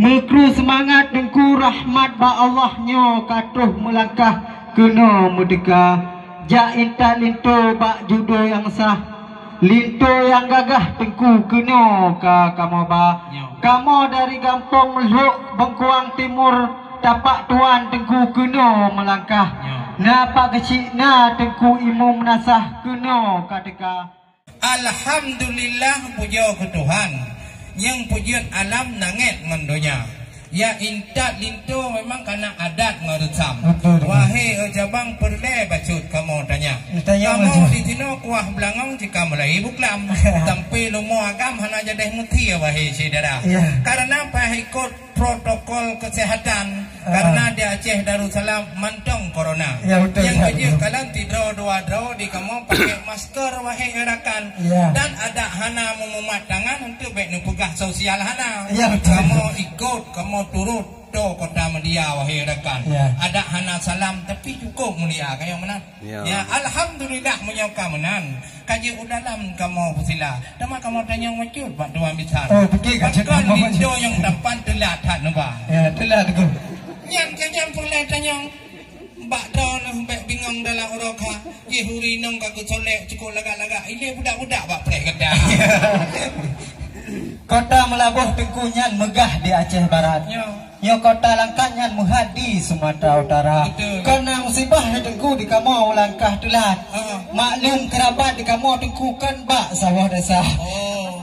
Mekru semangat dengku rahmat ba Allahnya katuh melangkah kena merdeka. Jak intat linto bak judo yang sah, linto yang gagah tengku kena ka kamu ba. Kamu dari Gampong Meluk Bengkuang Timur tapak tuan tengku kena melangkah. Napak kecil na tengku imum menasah kena kateka. Alhamdulillah puja ke Tuhan yang pujian alam nangit mendonya. Ya intat linto memang karena adat ngarusam. Wahai jabang perle bacut kamu tanya. Kamu di sini kuah belangong jika mulai buklam. Tampi lumo agam hana jadeh muti wahai saudara. Karena apa ikut protokol kesehatan. Karena di Aceh Darussalam mantong corona. Yang kerja kalian tidur dua di kamu pakai masker wahai rakan. Dan ada hana memumat tangan untuk baik pegah sosial hana. Kamu ikut kamu turut do kota media wahai rekan. Ada hana salam tapi cukup mulia kayak mana? Ya alhamdulillah menyauka menan. Kaji udalam kamu pusila. Tema kamu tanya macut Pak Tuan Misal. Bahkan lindo yang depan telat tak neba. Ya telat tu. Yang kajian pulai tanya Mbak Don mbak bingung dalam uroka. Ye huri nong kaku solek cukup laga-laga. Ini budak-budak Pak Plek kedah. Kota Melabuh tengkunyan megah di Aceh Barat. Yo kota langkanyan muhadi Sumatera Utara. Karena musibah tengku di kamu langkah telat. Maklum kerabat di kamu tengku kan bak sawah desa.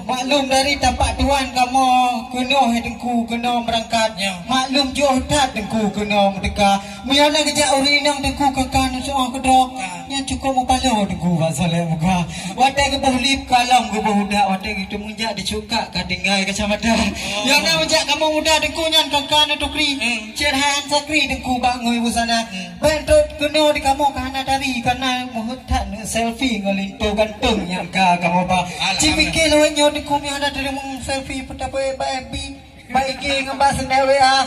Maklum dari tapak tuan kamu kena tengku kena berangkat. Maklum jauh tak tengku kena merdeka. Miana kejak urinang tengku kekan soal kedok. Yang cukup mempalo tengku basoleh muka. Wadah ke bolip kalam ke budak wadah itu menjak dicuka katinggai kecamatan. Yang nak menjak kamu muda tengku nyan kekan itu kri. Cerhan sakri tengku bangui busana. Bentuk kena di kamu karena dari karena muhutan selfie ngelintu gantung yang kamu ba. Cipikir lawannya tengku yang ada dari meng selfie petapa baby. Baiki ngebahas sendiri ya.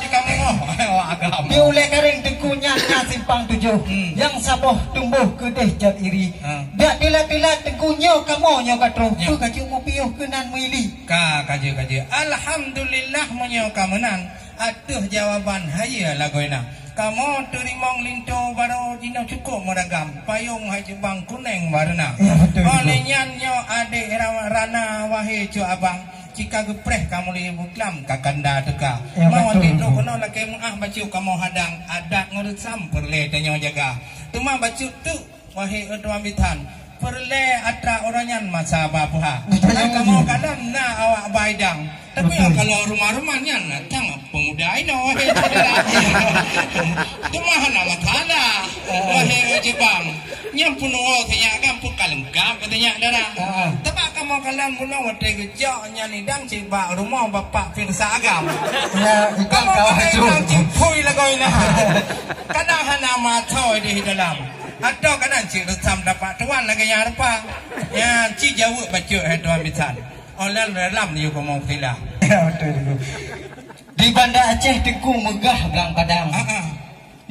Agam. Diulek kering tengkunya simpang 7. Yang saboh tumbuh kedeh jat iri. Dak tilat-tilat tengkunya kamu nyo katro. Tu kaji mau piuh kenan mili. Kaji. Alhamdulillah menyo kamenan. Atuh jawaban haya lagoina. Kamu terima linto baru dina cukup meragam. Payung haji bang kuneng warna. Oleh nyanyo ade rana wahai cu abang. Jika gepreh kamu li buklam kakanda teka. Mau tidur kena laki muah bacu kamu hadang adat ngurusam perle tanya jaga. Tuma bacu tu wahai tuan bitan. Perle atra oranyan masa bapuha. Kamu kadang na awak baidang. Tapi kalau rumah-rumahnya natang pemuda ini wahai saudara. Tuma hana matana wahai Jepang. Yang punuh kaya kampung kalengkap katanya darah. Tapi kamu kalian punuh wadai gejak nyanidang cibak rumah bapak Firsa Agam. Kamu kalian cipui lagoina. Kadang hana matau di dalam. Atau kadang cik resam dapat tuan lagi yang apa. Yang cik jauh baca tuan misal. Oleh dalam ni kamu filah. Di Bandar Aceh tengku megah belang padang.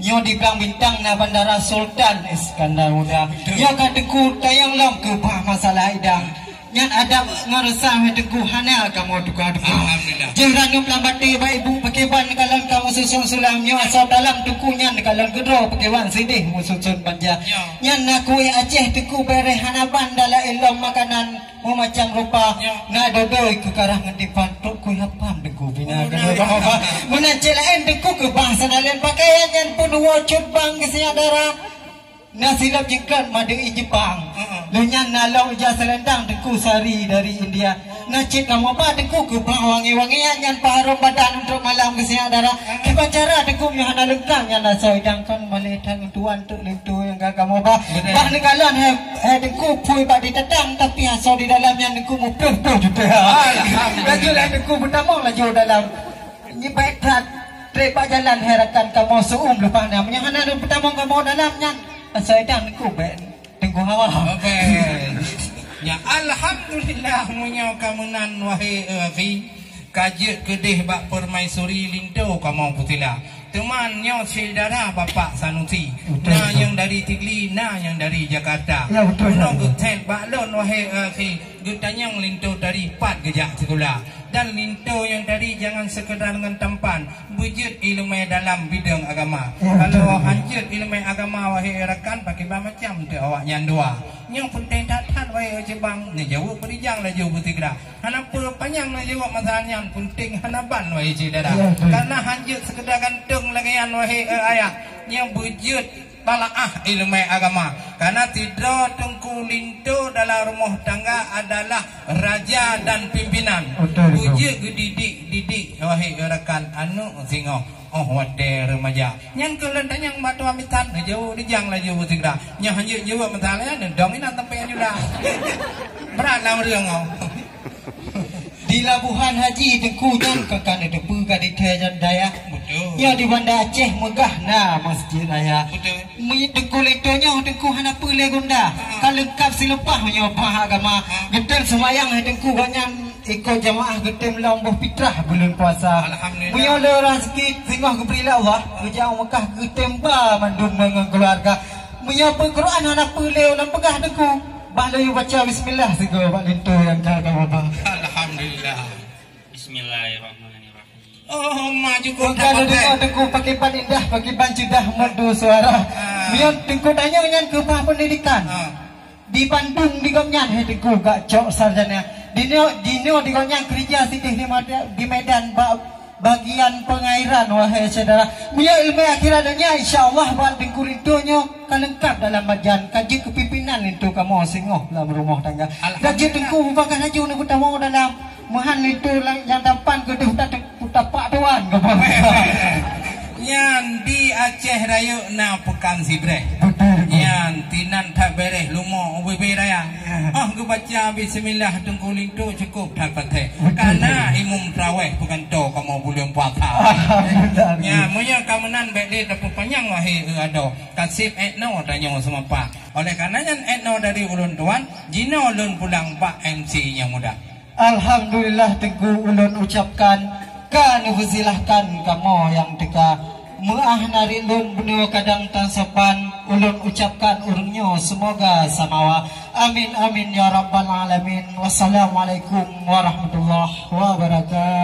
Yo di belang bintang na Bandara Sultan Iskandar Muda. Yo kat tengku tayang lam ke bah masalah idang. Nyan ada ngarusah tengku hana kamu tukar. Alhamdulillah. Jangan pelambati ba ibu pakai ban kalan kamu susun sulamnya asal dalam tengku nyan kalan gedro pakai ban sidih mususun banja. Nyan aku Aceh tengku bereh hana bandala ilom makanan macam rupa na dodoi ke karah ngedipan tok ku hapam tengku bina kamu ba. Menancelain tengku ke bangsa nalen pakaian yang pun wajib bang kesadara. Nasilap jengkat madu Jepang. Lenyan nalau ija selendang tengku sari dari India. Nacik kamu apa tengku ke wangi-wangian yang paharum badan untuk malam kesadara. Kebancara tengku yang ada lengkang yang nasa idangkan maletan tuan untuk lintu yang kamu ba. Bah nekalan tengku pui bak ditetang tapi asal di dalamnya tengku mupuh juga. Lajulah tengku bertamang laju dalam. Ini baik tak trepak jalan herakan kamu seum lepas namanya. Yang ada bertamang kamu dalamnya. Saya dah tengku tengku hawa. Ya alhamdulillah munyo kamunan wahai akhi. Kajut kedih bak permaisuri linto kamu putila. Temannya saudara Bapak Sanusi. Nah yang dari Tigli, nah yang dari Jakarta. Ya betul. Noh gutet baklon wahai akhi. Gutanyang linto dari 4 gejak sekolah. dan linto yang tadi jangan sekedar dengan tampan, wujud ilmu dalam bidang agama. Kalau hancur ilmu agama wahai rakan, pakai macam tu awak nyandua. Yang penting datang wahai jebang, ni jauh berijang lah jauh bertiga. Hanapa panjang lah jawab masalahnya, penting hanaban wahai cidara. Karena hancur sekedar gantung lagi yang wahai ayah, yang wujud talaah ilmu agama. Karena tidak tungku linto dalam rumah tangga adalah raja dan pimpinan. Wujud didik wahai rakan anu singo. Oh wadah remaja. Yang kelentang yang batu amitan jauh dijang lah jauh tiga. Yang hanya jauh masalahnya dominan tempat juga. Berat lah mereka. Di Labuhan Haji Tengku dan kekan depu kadi tejan daya. Betul. Ya di Banda Aceh megah na masjid raya. Betul. Mi Tengku letonya Tengku hana pule gonda. Ka lengkap silupah menyopah agama. Getem semayang Tengku ganyan ikut jamaah getem lomboh fitrah bulan puasa. Alhamdulillah. Punya le rezeki singoh kebrilah Allah. Kerja Mekah getem ba mandun dengan keluarga. Menyapa Quran hana pule ulang pegah Tengku. Balai baca bismillah segala Pak Linto yang jaga Bapak. Alhamdulillah. Bismillahirrahmanirrahim. Oh, maju kau kalau Tengku pakai ban indah, pakai ban judah merdu suara. Mian Tengku tanya dengan ke pendidikan. Di Bandung di Gomnyan Tengku gak cok sarjana. Dino di Gomnyan kerja sitih di Medan bagian pengairan wahai saudara. Punya ilmu akhiratnya insyaallah buat Tengku Lintonyo lengkap dalam bagian kaji kepimpinan itu kamu singoh dalam rumah tangga. Kaji Tengku bukan saja untuk kita mau dalam mahan itu yang tampan ke tapak tuan yang di Aceh Raya na pekan sibreh. Yang tinan tak bereh lumo UBB Raya. Aku baca bismillah Tengku Linto cukup tak patah. Karena imam terawih bukan to kamu belum puasa. Ya, punya kamenan belit dapat panjang wahai ado. Kasih etno tanya semua Pak. Oleh karenanya etno dari ulun tuan, jino ulun pulang Pak MC yang muda. Alhamdulillah Tengku ulun ucapkan kan silahkan kamu yang teka muah nari ulun benih kadang tansapan ulun ucapkan urungnya semoga samawa amin amin ya rabbal alamin. Wassalamualaikum warahmatullahi wabarakatuh.